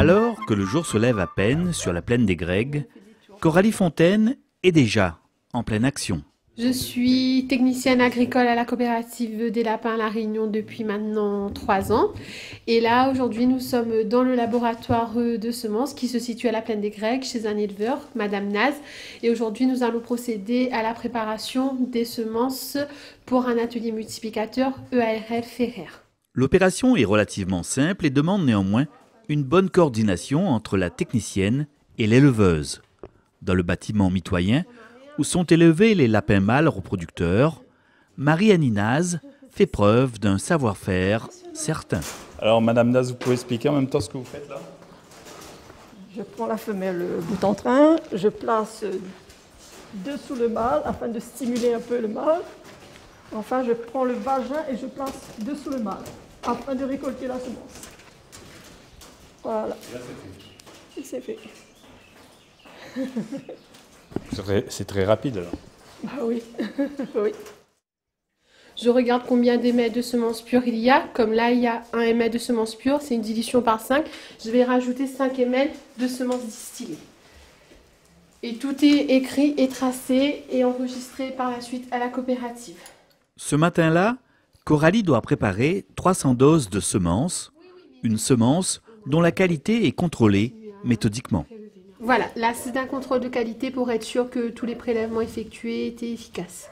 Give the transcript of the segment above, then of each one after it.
Alors que le jour se lève à peine sur la plaine des Grègues, Coralie Fontaine est déjà en pleine action. Je suis technicienne agricole à la coopérative des lapins à La Réunion depuis maintenant 3 ans. Et là, aujourd'hui, nous sommes dans le laboratoire de semences qui se situe à la plaine des Grègues chez un éleveur, Madame Naz. Et aujourd'hui, nous allons procéder à la préparation des semences pour un atelier multiplicateur EARL Ferrer. L'opération est relativement simple et demande néanmoins une bonne coordination entre la technicienne et l'éleveuse. Dans le bâtiment mitoyen, où sont élevés les lapins mâles reproducteurs, Marie-Annie Naz fait preuve d'un savoir-faire certain. Alors Madame Naz, vous pouvez expliquer en même temps ce que vous faites là? Je prends la femelle bout en train, je place dessous le mâle afin de stimuler un peu le mâle. Enfin, je prends le vagin et je place dessous le mâle afin de récolter la semence. Voilà. Et c'est fait. C'est très rapide alors. Bah oui, oui. Je regarde combien d'émets de semences pures il y a. Comme là, il y a 1 émet de semences pures, c'est une dilution par 5. Je vais rajouter 5 émets de semences distillées. Et tout est écrit et tracé et enregistré par la suite à la coopérative. Ce matin-là, Coralie doit préparer 300 doses de semences, une semence dont la qualité est contrôlée méthodiquement. Voilà, là c'est un contrôle de qualité pour être sûr que tous les prélèvements effectués étaient efficaces.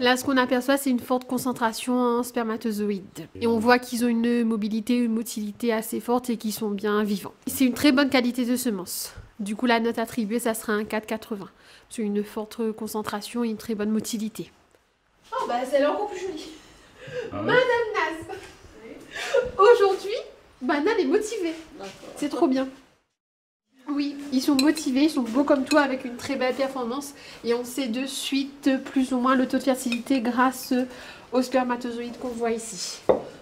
Là, ce qu'on aperçoit, c'est une forte concentration en spermatozoïdes. Et on voit qu'ils ont une mobilité, une motilité assez forte et qu'ils sont bien vivants. C'est une très bonne qualité de semence. Du coup, la note attribuée, ça sera un 4,80. C'est une forte concentration et une très bonne motilité. Oh, bah c'est encore plus joli. Ah ouais. Madame Naz, aujourd'hui, Banane est motivée. C'est trop bien. Oui, ils sont motivés, ils sont beaux comme toi avec une très belle performance et on sait de suite plus ou moins le taux de fertilité grâce aux spermatozoïdes qu'on voit ici.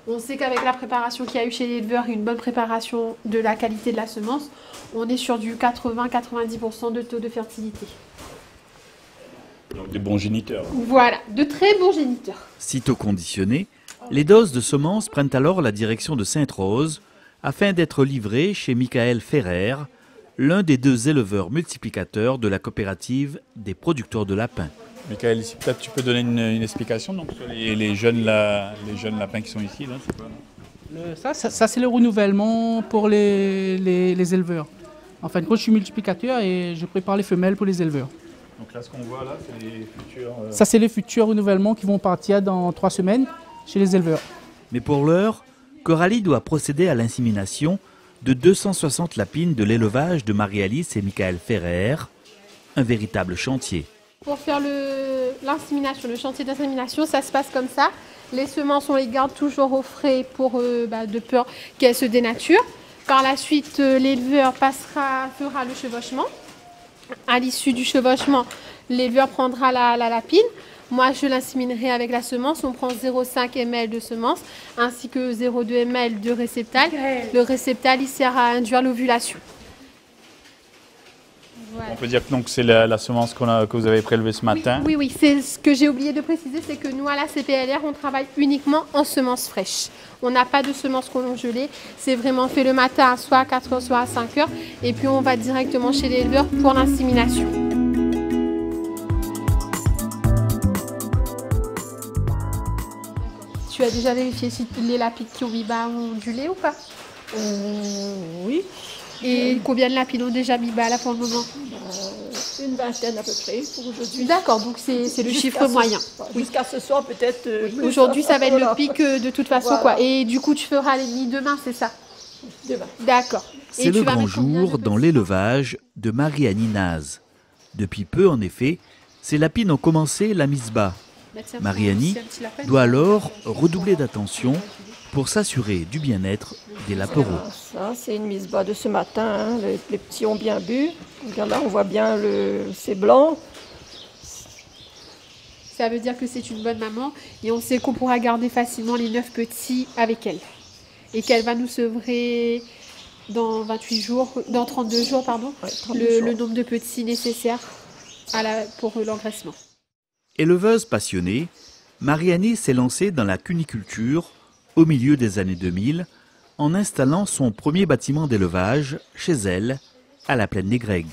On sait qu'avec la préparation qu'il y a eu chez l'éleveur et une bonne préparation de la qualité de la semence, on est sur du 80-90% de taux de fertilité. Donc des bons géniteurs. Voilà, de très bons géniteurs. Sitôt conditionnées, les doses de semences prennent alors la direction de Sainte-Rose afin d'être livrées chez Michael Ferrer, l'un des 2 éleveurs multiplicateurs de la coopérative des producteurs de lapins. Michael, ici peut-être tu peux donner une explication donc, sur les jeunes lapins qui sont ici. Là, ça c'est le renouvellement pour les éleveurs. En fin de compte, je suis multiplicateur et je prépare les femelles pour les éleveurs. Donc là, ce qu'on voit là, c'est les futurs... Ça, c'est les futurs renouvellements qui vont partir dans 3 semaines chez les éleveurs. Mais pour l'heure, Coralie doit procéder à l'insémination de 260 lapines de l'élevage de Marie-Alice et Michael Ferrer, un véritable chantier. Pour faire l'insémination, le chantier d'insémination, ça se passe comme ça. Les semences, on les garde toujours au frais pour, de peur qu'elles se dénaturent. Par la suite, l'éleveur fera le chevauchement. À l'issue du chevauchement, l'éleveur prendra la lapine. Moi, je l'inséminerai avec la semence. On prend 0,5 ml de semence ainsi que 0,2 ml de réceptal. Le réceptal, il sert à induire l'ovulation. Voilà. On peut dire que c'est la semence que vous avez prélevée ce matin. Oui, c'est ce que j'ai oublié de préciser, c'est que nous, à la CPLR, on travaille uniquement en semences fraîches. On n'a pas de semences congelées. C'est vraiment fait le matin, soit à 4h, soit à 5h. Et puis, on va directement chez l'éleveur pour l'insémination. Tu as déjà vérifié si les lapines qui ont mis bas ont du lait ou pas? Oui. Et combien de lapines ont déjà mis bas là pour le moment? Une vingtaine à peu près pour aujourd'hui. D'accord, donc c'est le chiffre moyen. Jusqu'à ce soir peut-être. Aujourd'hui ça va être le pic de toute façon voilà. Quoi. Et du coup tu feras les nids demain, c'est ça? Demain. D'accord. C'est le grand jour dans l'élevage de Marie-Annie Naz. Depuis peu en effet, ces lapines ont commencé la mise bas. Marie-Annie doit alors redoubler d'attention pour s'assurer du bien-être des lapereaux. Ça, c'est une mise bas de ce matin. Hein. Les petits ont bien bu. Regarde là, on voit bien c'est blanc. Ça veut dire que c'est une bonne maman et on sait qu'on pourra garder facilement les 9 petits avec elle. Et qu'elle va nous sevrer dans 28 jours, dans 32 jours, pardon, ouais, 32 jours. Le nombre de petits nécessaires pour l'engraissement. Éleveuse passionnée, Marie-Annie s'est lancée dans la cuniculture au milieu des années 2000 en installant son premier bâtiment d'élevage chez elle, à la Plaine des Greigues.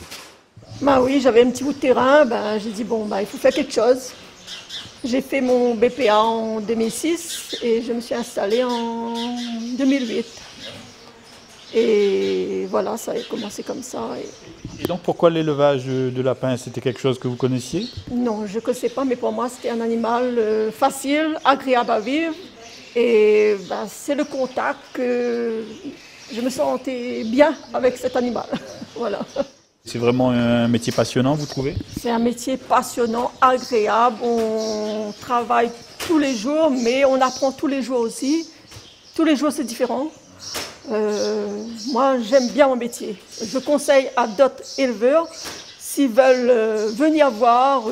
Bah oui, j'avais un petit bout de terrain, j'ai dit bon, il faut faire quelque chose. J'ai fait mon BPA en 2006 et je me suis installée en 2008. Et voilà, ça a commencé comme ça. Et donc pourquoi l'élevage de lapins? C'était quelque chose que vous connaissiez? Non, je ne connaissais pas, mais pour moi c'était un animal facile, agréable à vivre. Et c'est le contact que je me sentais bien avec cet animal. Voilà. C'est vraiment un métier passionnant, vous trouvez? C'est un métier passionnant, agréable. On travaille tous les jours, mais on apprend tous les jours aussi. Tous les jours, c'est différent. Moi, j'aime bien mon métier. Je conseille à d'autres éleveurs, s'ils veulent venir voir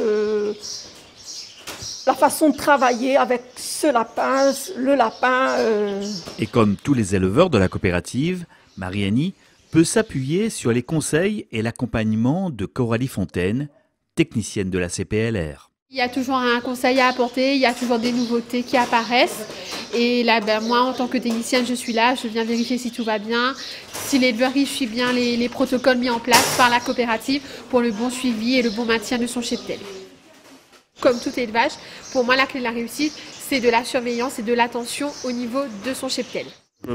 la façon de travailler avec ce lapin, le lapin. Et comme tous les éleveurs de la coopérative, Mariani peut s'appuyer sur les conseils et l'accompagnement de Coralie Fontaine, technicienne de la CPLR. Il y a toujours un conseil à apporter, il y a toujours des nouveautés qui apparaissent. Et là, moi, en tant que technicienne, je suis là, je viens vérifier si tout va bien, si l'éleveur suit bien les protocoles mis en place par la coopérative pour le bon suivi et le bon maintien de son cheptel. Comme tout élevage, pour moi, la clé de la réussite, c'est de la surveillance et de l'attention au niveau de son cheptel.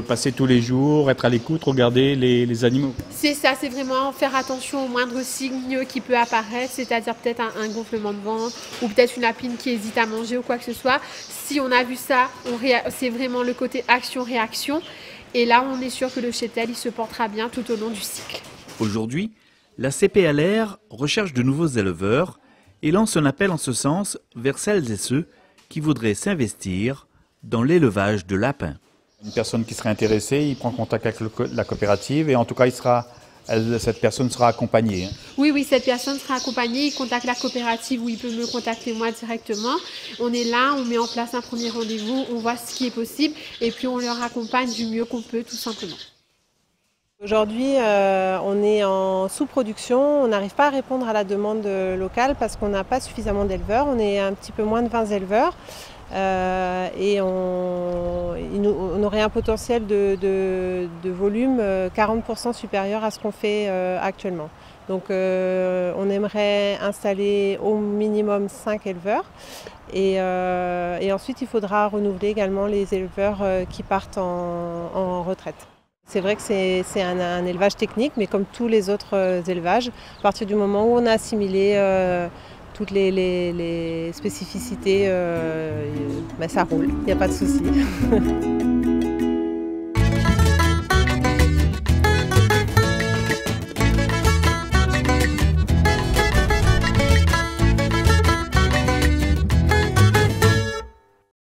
Passer tous les jours, être à l'écoute, regarder les animaux. C'est ça, c'est vraiment faire attention aux moindres signes qui peut apparaître, c'est-à-dire peut-être un gonflement de ventre ou peut-être une lapine qui hésite à manger ou quoi que ce soit. Si on a vu ça, c'est vraiment le côté action-réaction. Et là, on est sûr que le cheptel, il se portera bien tout au long du cycle. Aujourd'hui, la CPLR recherche de nouveaux éleveurs et lance un appel en ce sens vers celles et ceux qui voudraient s'investir dans l'élevage de lapins. Une personne qui serait intéressée, il prend contact avec la coopérative et en tout cas, cette personne sera accompagnée. Oui, cette personne sera accompagnée, il contacte la coopérative ou il peut me contacter moi directement. On est là, on met en place un premier rendez-vous, on voit ce qui est possible et puis on leur accompagne du mieux qu'on peut tout simplement. Aujourd'hui, on est en sous-production, on n'arrive pas à répondre à la demande locale parce qu'on n'a pas suffisamment d'éleveurs, on est un petit peu moins de 20 éleveurs. Et on aurait un potentiel de volume 40% supérieur à ce qu'on fait actuellement. Donc on aimerait installer au minimum 5 éleveurs et ensuite il faudra renouveler également les éleveurs qui partent en retraite. C'est vrai que c'est un élevage technique, mais comme tous les autres élevages, à partir du moment où on a assimilé toutes les spécificités, ça roule, il n'y a pas de souci.